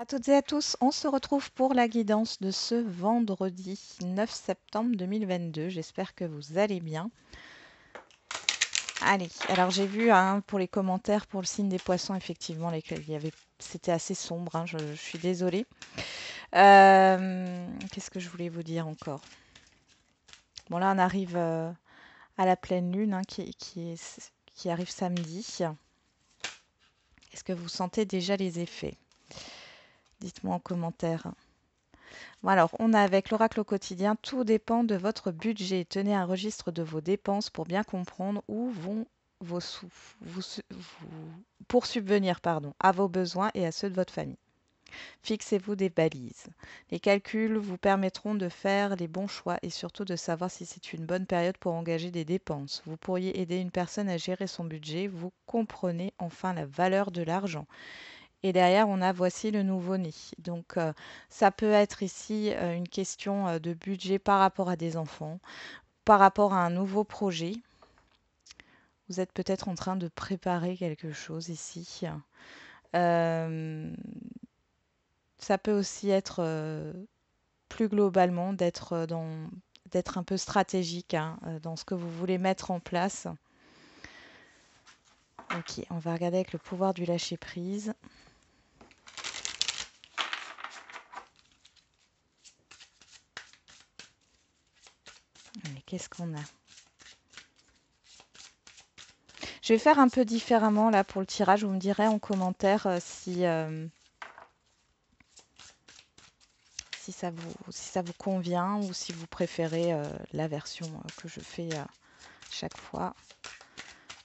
À toutes et à tous, on se retrouve pour la guidance de ce vendredi 9 septembre 2022. J'espère que vous allez bien. Allez, alors j'ai vu pour les commentaires pour le signe des poissons, effectivement, c'était assez sombre, je suis désolée. Qu'est-ce que je voulais vous dire encore? Bon, là, on arrive à la pleine lune qui arrive samedi. Est-ce que vous sentez déjà les effets? Dites-moi en commentaire. Bon, alors, on a avec l'oracle au quotidien, tout dépend de votre budget. Tenez un registre de vos dépenses pour bien comprendre où vont vos sous, pour subvenir à vos besoins et à ceux de votre famille. Fixez-vous des balises. Les calculs vous permettront de faire les bons choix et surtout de savoir si c'est une bonne période pour engager des dépenses. Vous pourriez aider une personne à gérer son budget. Vous comprenez enfin la valeur de l'argent. Et derrière, on a voici le nouveau-né. Donc, ça peut être ici une question de budget par rapport à des enfants, par rapport à un nouveau projet. Vous êtes peut-être en train de préparer quelque chose ici. Euh, Ça peut aussi être plus globalement d'être un peu stratégique dans ce que vous voulez mettre en place. Ok, on va regarder avec le pouvoir du lâcher-prise. Mais qu'est-ce qu'on a? Je vais faire un peu différemment là pour le tirage. Vous me direz en commentaire si ça vous convient ou si vous préférez la version que je fais chaque fois.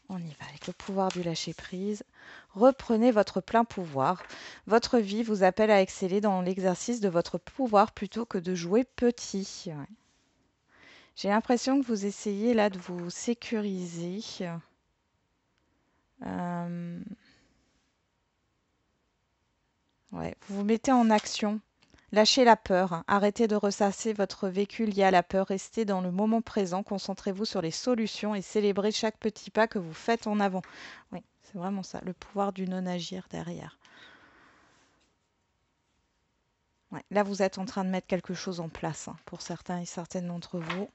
On y va avec le pouvoir du lâcher-prise. Reprenez votre plein pouvoir. Votre vie vous appelle à exceller dans l'exercice de votre pouvoir plutôt que de jouer petit. Ouais. J'ai l'impression que vous essayez là de vous sécuriser. Euh, ouais, vous vous mettez en action. Lâchez la peur. Arrêtez de ressasser votre vécu lié à la peur. Restez dans le moment présent. Concentrez-vous sur les solutions et célébrez chaque petit pas que vous faites en avant. Oui, c'est vraiment ça. Le pouvoir du non-agir derrière. Ouais, là, vous êtes en train de mettre quelque chose en place pour certains et certaines d'entre vous.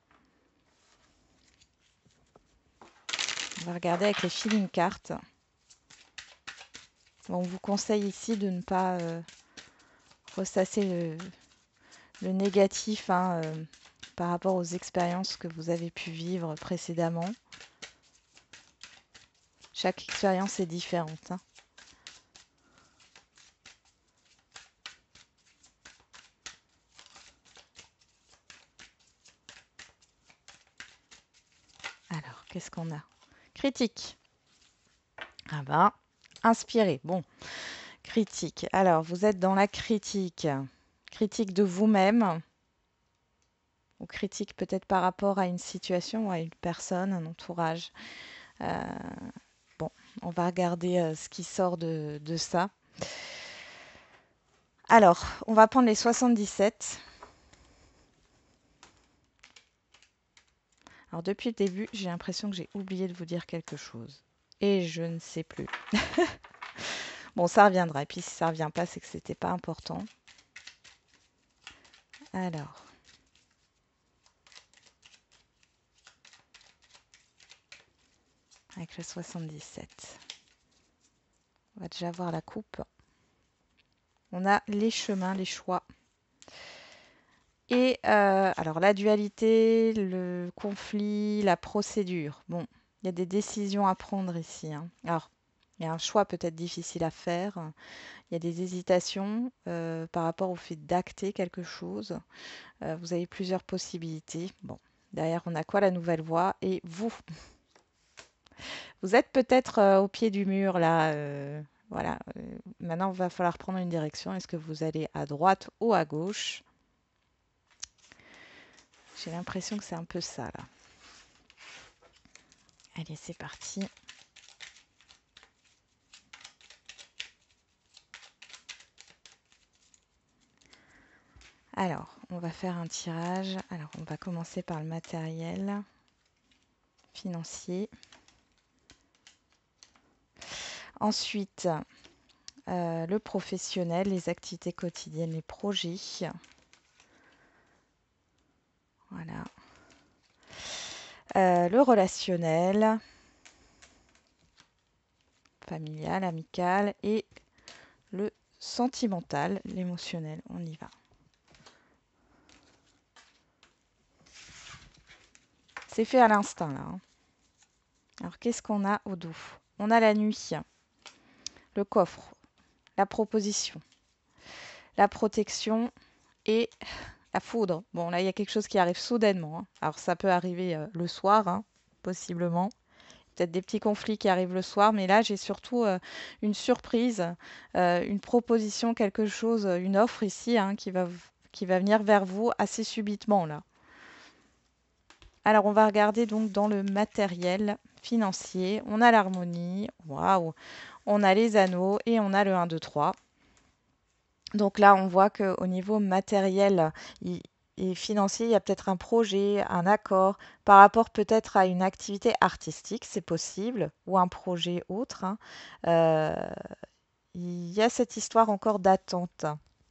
On va regarder avec les feeling cards. Bon, on vous conseille ici de ne pas ressasser le négatif par rapport aux expériences que vous avez pu vivre précédemment. Chaque expérience est différente. Alors, qu'est-ce qu'on a? Critique. Ah ben, inspiré. Bon, critique. Alors, vous êtes dans la critique. Critique de vous-même ou critique peut-être par rapport à une situation ou à une personne, un entourage. Euh, bon, on va regarder ce qui sort de ça. Alors, on va prendre les 77. Alors, depuis le début, j'ai l'impression que j'ai oublié de vous dire quelque chose. Et je ne sais plus. Bon, ça reviendra. Et puis, si ça ne revient pas, c'est que c'était pas important. Alors, avec le 77. On va déjà voir la coupe. On a les chemins, les choix. Et alors la dualité, le conflit, la procédure. Bon, il y a des décisions à prendre ici. Alors, il y a un choix peut-être difficile à faire. Il y a des hésitations par rapport au fait d'acter quelque chose. Vous avez plusieurs possibilités. Bon, derrière, on a quoi? La nouvelle voie. Et vous, vous êtes peut-être au pied du mur là. Voilà. Maintenant, il va falloir prendre une direction. Est-ce que vous allez à droite ou à gauche? J'ai l'impression que c'est un peu ça là. Allez, c'est parti. Alors, on va faire un tirage. Alors, on va commencer par le matériel financier. Ensuite, le professionnel, les activités quotidiennes, les projets. Voilà. Le relationnel, familial, amical et le sentimental, l'émotionnel. On y va. C'est fait à l'instinct là. Alors qu'est-ce qu'on a au dos? On a la nuit, le coffre, la proposition, la protection et la foudre. Bon, là, il y a quelque chose qui arrive soudainement. Alors, ça peut arriver le soir, possiblement. Peut-être des petits conflits qui arrivent le soir, mais là, j'ai surtout une surprise, une proposition, quelque chose, une offre ici qui va venir vers vous assez subitement, là. Alors, on va regarder donc dans le matériel financier. On a l'harmonie, waouh! On a les anneaux et on a le 1, 2, 3. Donc là, on voit qu'au niveau matériel et financier, il y a peut-être un projet, un accord par rapport peut-être à une activité artistique, c'est possible, ou un projet autre. Il y a cette histoire encore d'attente.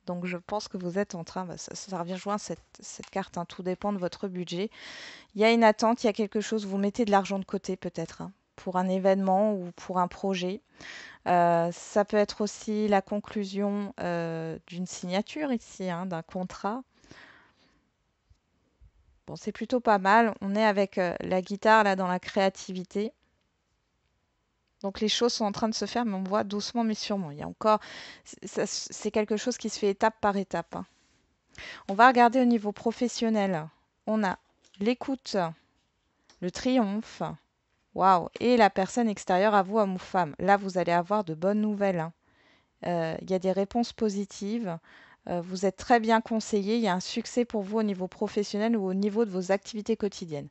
Donc je pense que vous êtes en train, ça revient joint cette carte, tout dépend de votre budget. Il y a une attente, il y a quelque chose, vous mettez de l'argent de côté peut-être pour un événement ou pour un projet. Ça peut être aussi la conclusion d'une signature ici, d'un contrat. Bon, c'est plutôt pas mal. On est avec la guitare là dans la créativité. Donc les choses sont en train de se faire, mais on voit doucement mais sûrement. Il y a encore, c'est quelque chose qui se fait étape par étape. On va regarder au niveau professionnel. On a l'écoute, le triomphe, waouh, et la personne extérieure à vous, homme ou femme. Là, vous allez avoir de bonnes nouvelles. Il y a des réponses positives. Vous êtes très bien conseillé. Il y a un succès pour vous au niveau professionnel ou au niveau de vos activités quotidiennes.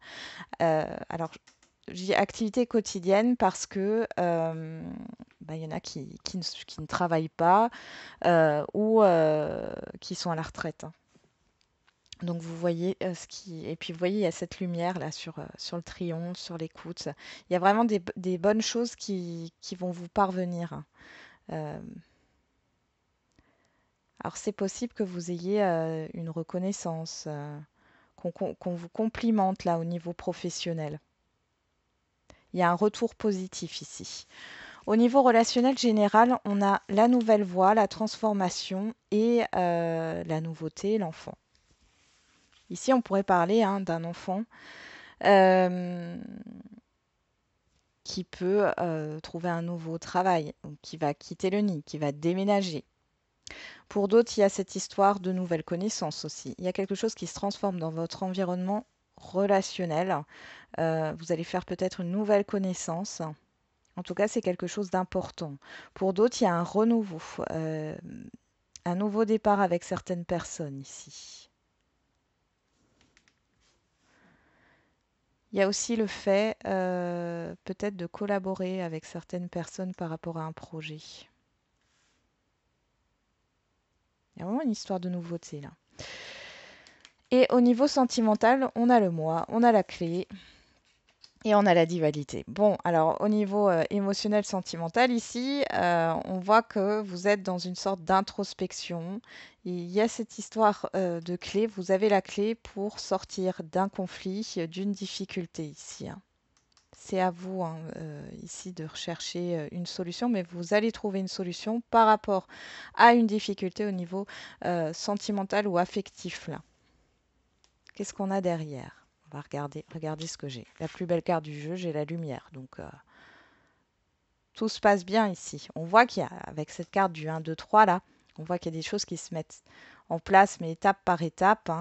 Alors, je dis activités quotidiennes parce que il y en a qui ne travaillent pas ou qui sont à la retraite. Donc vous voyez ce qui et puis vous voyez il y a cette lumière là sur le triomphe, sur l'écoute. Il y a vraiment des bonnes choses qui vont vous parvenir. Euh, Alors c'est possible que vous ayez une reconnaissance, qu'on vous complimente là au niveau professionnel. Il y a un retour positif ici. Au niveau relationnel général, on a la nouvelle voie, la transformation et la nouveauté, l'enfant. Ici, on pourrait parler d'un enfant euh, qui peut trouver un nouveau travail, qui va quitter le nid, qui va déménager. Pour d'autres, il y a cette histoire de nouvelles connaissances aussi. Il y a quelque chose qui se transforme dans votre environnement relationnel. Vous allez faire peut-être une nouvelle connaissance. En tout cas, c'est quelque chose d'important. Pour d'autres, il y a un renouveau, un nouveau départ avec certaines personnes ici. Il y a aussi le fait peut-être de collaborer avec certaines personnes par rapport à un projet. Il y a vraiment une histoire de nouveauté là. Et au niveau sentimental, on a le moi, on a la clé et on a la dualité. Bon, alors au niveau émotionnel, sentimental, ici, on voit que vous êtes dans une sorte d'introspection. Il y a cette histoire de clé. Vous avez la clé pour sortir d'un conflit, d'une difficulté ici. C'est à vous ici de rechercher une solution, mais vous allez trouver une solution par rapport à une difficulté au niveau sentimental ou affectif là. Qu'est-ce qu'on a derrière? On va regarder ce que j'ai. La plus belle carte du jeu, j'ai la lumière. Donc, tout se passe bien ici. On voit qu'il y a, avec cette carte du 1, 2, 3, là, on voit qu'il y a des choses qui se mettent en place, mais étape par étape.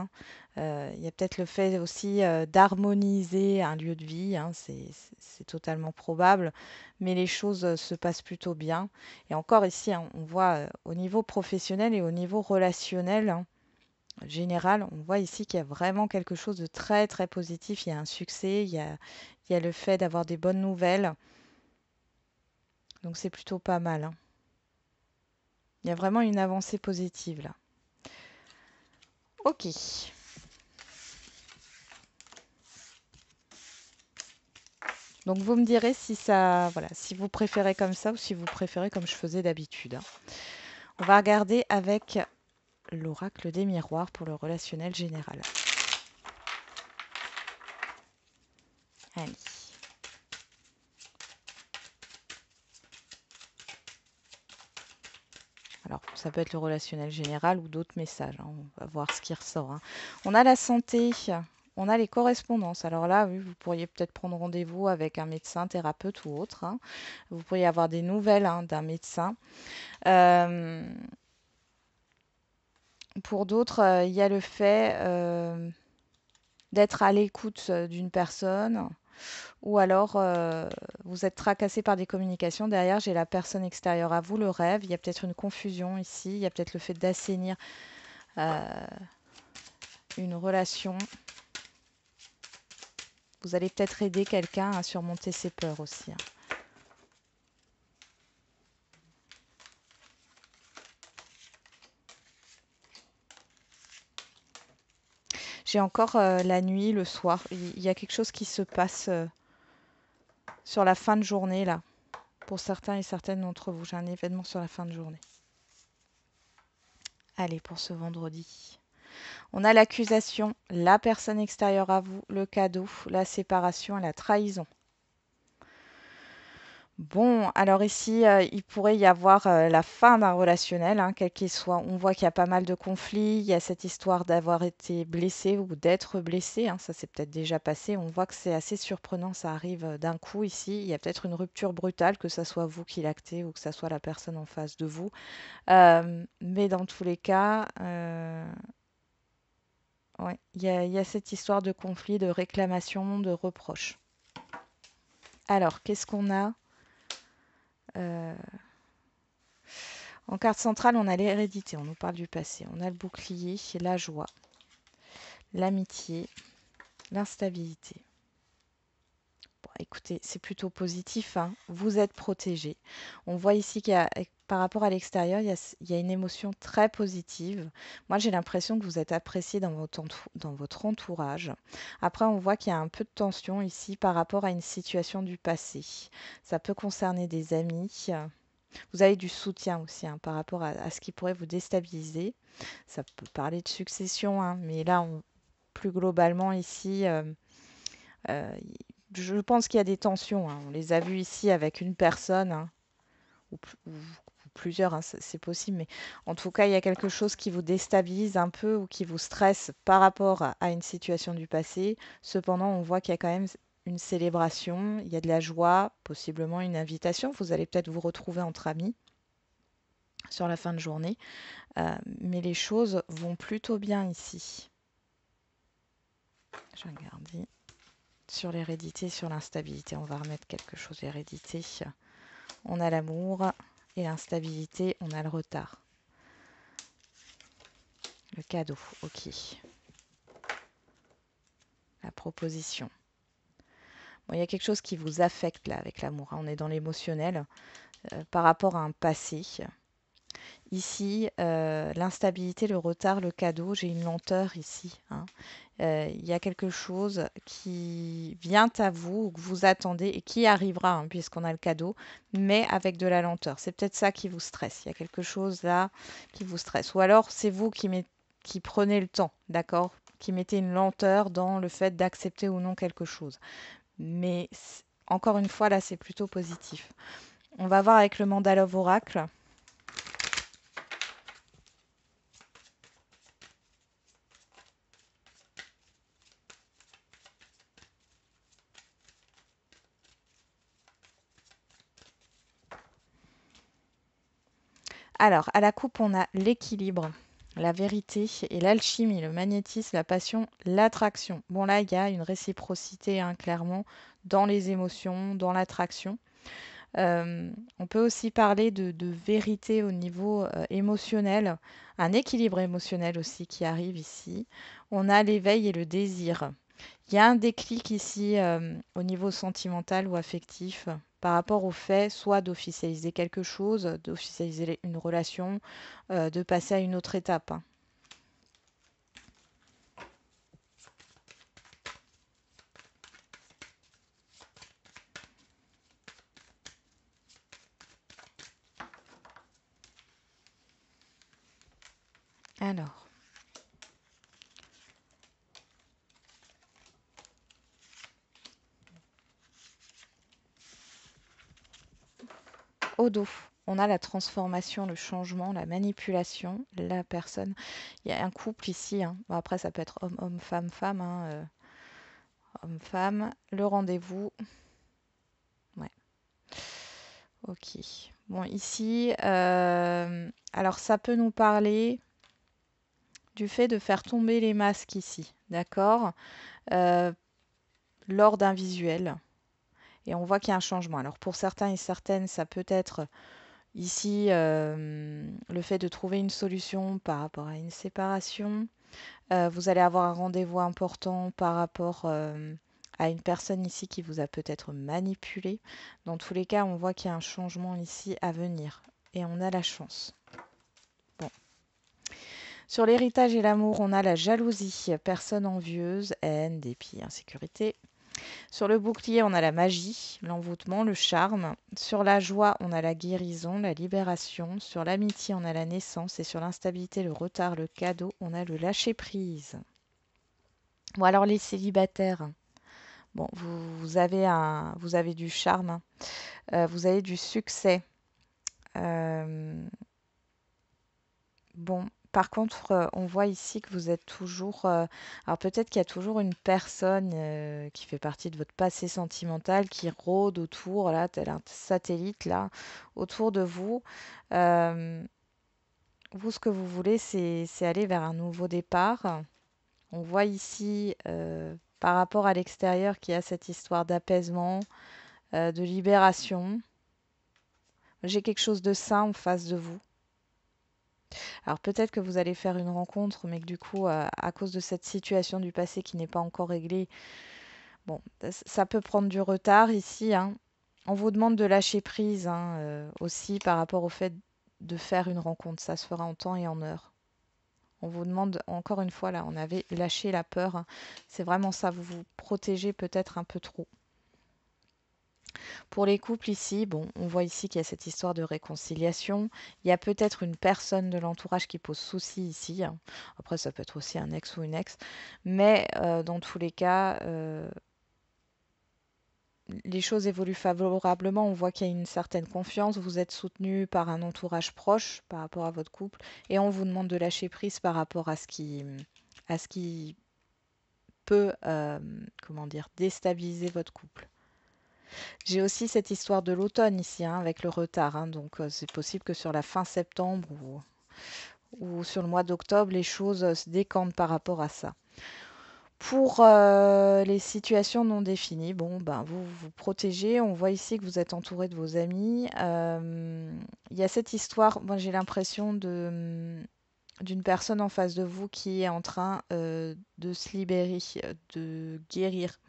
Il y a peut-être le fait aussi d'harmoniser un lieu de vie. C'est totalement probable. Mais les choses se passent plutôt bien. Et encore ici, on voit au niveau professionnel et au niveau relationnel, général, on voit ici qu'il y a vraiment quelque chose de très très positif. Il y a un succès, il y a le fait d'avoir des bonnes nouvelles. Donc c'est plutôt pas mal. Il y a vraiment une avancée positive là. Ok. Donc vous me direz si ça, voilà, si vous préférez comme ça ou si vous préférez comme je faisais d'habitude, hein. On va regarder avec l'oracle des miroirs pour le relationnel général. Allez. Alors, ça peut être le relationnel général ou d'autres messages, hein. On va voir ce qui ressort, hein. On a la santé, on a les correspondances. Alors là, oui, vous pourriez peut-être prendre rendez-vous avec un médecin, thérapeute ou autre, hein. Vous pourriez avoir des nouvelles, hein, d'un médecin. Euh, pour d'autres, il y a le fait d'être à l'écoute d'une personne. Ou alors, vous êtes tracassé par des communications. Derrière, j'ai la personne extérieure à vous, le rêve. Il y a peut-être une confusion ici. Il y a peut-être le fait d'assainir euh, une relation. Vous allez peut-être aider quelqu'un à surmonter ses peurs aussi, hein. J'ai encore la nuit, le soir. Il y a quelque chose qui se passe sur la fin de journée, là. Pour certains et certaines d'entre vous, j'ai un événement sur la fin de journée. Allez, pour ce vendredi. On a l'accusation, la personne extérieure à vous, le cadeau, la séparation et la trahison. Bon, alors ici, il pourrait y avoir la fin d'un relationnel, hein, quel qu'il soit. On voit qu'il y a pas mal de conflits. Il y a cette histoire d'avoir été blessé ou d'être blessé, hein, ça s'est peut-être déjà passé. On voit que c'est assez surprenant, ça arrive d'un coup ici. Il y a peut-être une rupture brutale, que ce soit vous qui l'actez ou que ce soit la personne en face de vous. Mais dans tous les cas, ouais, il y a cette histoire de conflit, de réclamation, de reproche. Alors, qu'est-ce qu'on a Euh, En carte centrale, on a l'hérédité, on nous parle du passé. On a le bouclier, la joie, l'amitié, l'instabilité. Bon, écoutez, c'est plutôt positif, hein. Vous êtes protégé. On voit ici qu'il y a, par rapport à l'extérieur, il y a une émotion très positive. Moi, j'ai l'impression que vous êtes apprécié dans votre entourage. Après, on voit qu'il y a un peu de tension ici par rapport à une situation du passé. Ça peut concerner des amis. Vous avez du soutien aussi, hein, par rapport à ce qui pourrait vous déstabiliser. Ça peut parler de succession, hein, mais là, plus globalement ici, euh, je pense qu'il y a des tensions, hein. On les a vues ici avec une personne, hein, ou plusieurs, hein, c'est possible, mais en tout cas, il y a quelque chose qui vous déstabilise un peu ou qui vous stresse par rapport à une situation du passé. Cependant, on voit qu'il y a quand même une célébration, il y a de la joie, possiblement une invitation. Vous allez peut-être vous retrouver entre amis sur la fin de journée. Mais les choses vont plutôt bien ici. Je vais regarder sur l'hérédité, sur l'instabilité. On va remettre quelque chose d'hérédité. On a l'amour et l'instabilité, on a le retard. Le cadeau, ok. La proposition. Bon, il y a quelque chose qui vous affecte là avec l'amour, hein. On est dans l'émotionnel par rapport à un passé. Ici, l'instabilité, le retard, le cadeau, j'ai une lenteur ici, hein. Il y a quelque chose qui vient à vous ou que vous attendez et qui arrivera, hein, puisqu'on a le cadeau, mais avec de la lenteur. C'est peut-être ça qui vous stresse. Il y a quelque chose là qui vous stresse. Ou alors, c'est vous qui prenez le temps, d'accord? Qui mettez une lenteur dans le fait d'accepter ou non quelque chose. Mais encore une fois, là, c'est plutôt positif. On va voir avec le mandala oracle. Alors, à la coupe, on a l'équilibre, la vérité et l'alchimie, le magnétisme, la passion, l'attraction. Bon, là, il y a une réciprocité, hein, clairement, dans les émotions, dans l'attraction. On peut aussi parler de vérité au niveau émotionnel, un équilibre émotionnel aussi qui arrive ici. On a l'éveil et le désir. Il y a un déclic ici au niveau sentimental ou affectif par rapport au fait soit d'officialiser quelque chose, d'officialiser une relation, de passer à une autre étape, hein. Alors, au dos, on a la transformation, le changement, la manipulation, la personne. Il y a un couple ici, hein. Bon, après, ça peut être homme-homme, femme-femme, hein, homme-femme. Le rendez-vous. Ouais, ok. Bon, ici, alors ça peut nous parler du fait de faire tomber les masques ici, d'accord? Euh, Lors d'un visuel. Et on voit qu'il y a un changement. Alors pour certains et certaines, ça peut être ici le fait de trouver une solution par rapport à une séparation. Vous allez avoir un rendez-vous important par rapport à une personne ici qui vous a peut-être manipulé. Dans tous les cas, on voit qu'il y a un changement ici à venir. Et on a la chance. Bon. Sur l'héritage et l'amour, on a la jalousie, personne envieuse, haine, dépit, insécurité. Sur le bouclier, on a la magie, l'envoûtement, le charme. Sur la joie, on a la guérison, la libération. Sur l'amitié, on a la naissance. Et sur l'instabilité, le retard, le cadeau, on a le lâcher-prise. Bon, alors les célibataires, bon, vous avez du charme, hein. Vous avez du succès. Euh, bon, par contre, on voit ici que vous êtes toujours. Alors peut-être qu'il y a toujours une personne qui fait partie de votre passé sentimental qui rôde autour, là, tel un satellite, là, autour de vous. Euh, Vous, ce que vous voulez, c'est aller vers un nouveau départ. On voit ici, par rapport à l'extérieur, qu'il y a cette histoire d'apaisement, de libération. J'ai quelque chose de sain en face de vous. Alors peut-être que vous allez faire une rencontre, mais que du coup, à cause de cette situation du passé qui n'est pas encore réglée, bon, ça peut prendre du retard ici, hein. On vous demande de lâcher prise, hein, aussi par rapport au fait de faire une rencontre. Ça se fera en temps et en heure. On vous demande, encore une fois, là, on avait lâché la peur, hein. C'est vraiment ça, vous vous protégez peut-être un peu trop. Pour les couples ici, bon, on voit ici qu'il y a cette histoire de réconciliation. Il y a peut-être une personne de l'entourage qui pose souci ici, hein. Après, ça peut être aussi un ex ou une ex. Mais dans tous les cas, les choses évoluent favorablement. On voit qu'il y a une certaine confiance. Vous êtes soutenu par un entourage proche par rapport à votre couple. Et on vous demande de lâcher prise par rapport à ce qui peut, comment dire, déstabiliser votre couple. J'ai aussi cette histoire de l'automne ici, hein, avec le retard, hein. Donc c'est possible que sur la fin septembre ou sur le mois d'octobre, les choses se décantent par rapport à ça. Pour les situations non définies, bon, ben, vous vous protégez. On voit ici que vous êtes entouré de vos amis. Il y a cette histoire, moi j'ai l'impression d'une personne en face de vous qui est en train de se libérer, de guérir.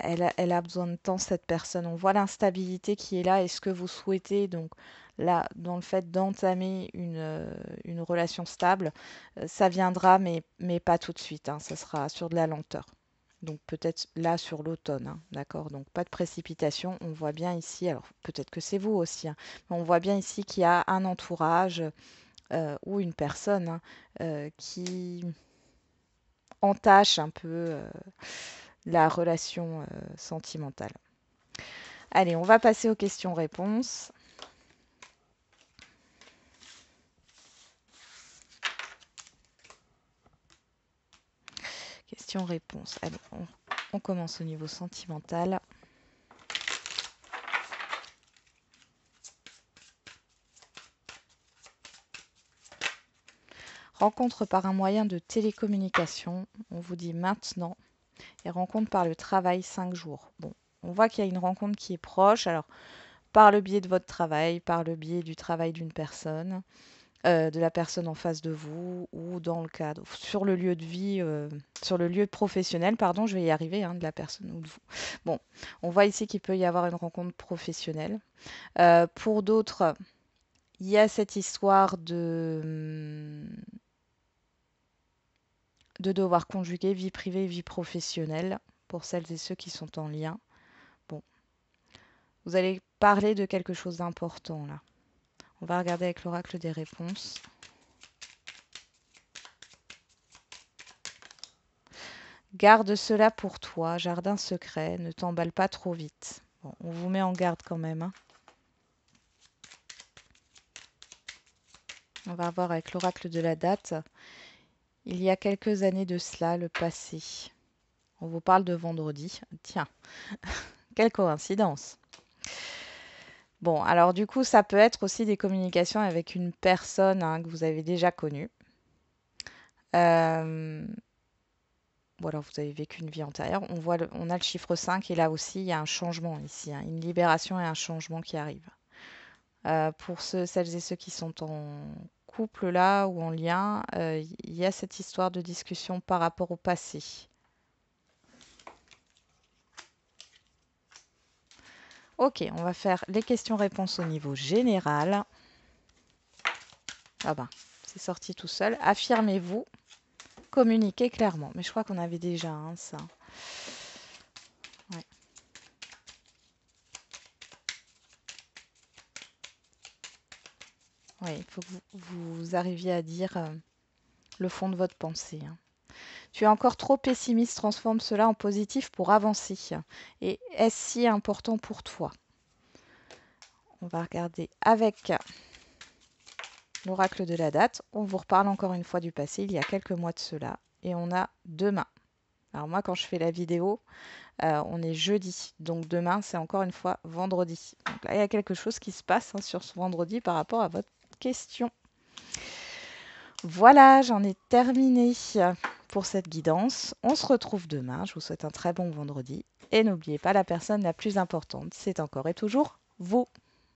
Elle a besoin de temps, cette personne. On voit l'instabilité qui est là. Est-ce que vous souhaitez, donc là, dans le fait d'entamer une relation stable, ça viendra, mais pas tout de suite, hein. Ça sera sur de la lenteur. Donc peut-être là sur l'automne, hein, d'accord? Donc pas de précipitation. On voit bien ici, alors peut-être que c'est vous aussi, hein, mais on voit bien ici qu'il y a un entourage ou une personne, hein, qui entache un peu la relation sentimentale. Allez, on va passer aux questions-réponses. Questions-réponses. Allez, on commence au niveau sentimental. Rencontre par un moyen de télécommunication. On vous dit maintenant. Et rencontre par le travail 5 jours. Bon, on voit qu'il y a une rencontre qui est proche. Alors, par le biais de votre travail, par le biais du travail d'une personne, de la personne en face de vous, ou dans le cadre, sur le lieu de vie, sur le lieu professionnel, pardon, je vais y arriver, hein, de la personne ou de vous. Bon, on voit ici qu'il peut y avoir une rencontre professionnelle. Pour d'autres, il y a cette histoire de devoir conjuguer vie privée et vie professionnelle pour celles et ceux qui sont en lien. Bon, vous allez parler de quelque chose d'important là. On va regarder avec l'oracle des réponses. Garde cela pour toi, jardin secret, ne t'emballe pas trop vite. Bon, on vous met en garde quand même, hein. On va voir avec l'oracle de la date. Il y a quelques années de cela, le passé. On vous parle de vendredi. Tiens, quelle coïncidence. Bon, alors du coup, ça peut être aussi des communications avec une personne que vous avez déjà connue. Ou alors vous avez vécu une vie antérieure. On a le chiffre 5 et là aussi, il y a un changement ici, une libération et un changement qui arrive. Pour celles et ceux qui sont en couple là ou en lien, il y a cette histoire de discussion par rapport au passé. Ok, on va faire les questions-réponses au niveau général. Ah ben, c'est sorti tout seul. Affirmez-vous, communiquez clairement. Mais je crois qu'on avait déjà ça. Ouais. Oui, il faut que vous arriviez à dire le fond de votre pensée. Tu es encore trop pessimiste, transforme cela en positif pour avancer. Et est-ce si important pour toi? On va regarder avec l'oracle de la date. On vous reparle encore une fois du passé, il y a quelques mois de cela. Et on a demain. Alors moi, quand je fais la vidéo, on est jeudi. Donc demain, c'est encore une fois vendredi. Donc là, il y a quelque chose qui se passe sur ce vendredi par rapport à votre question. Voilà, j'en ai terminé pour cette guidance. On se retrouve demain. Je vous souhaite un très bon vendredi. Et n'oubliez pas, la personne la plus importante, c'est encore et toujours vous.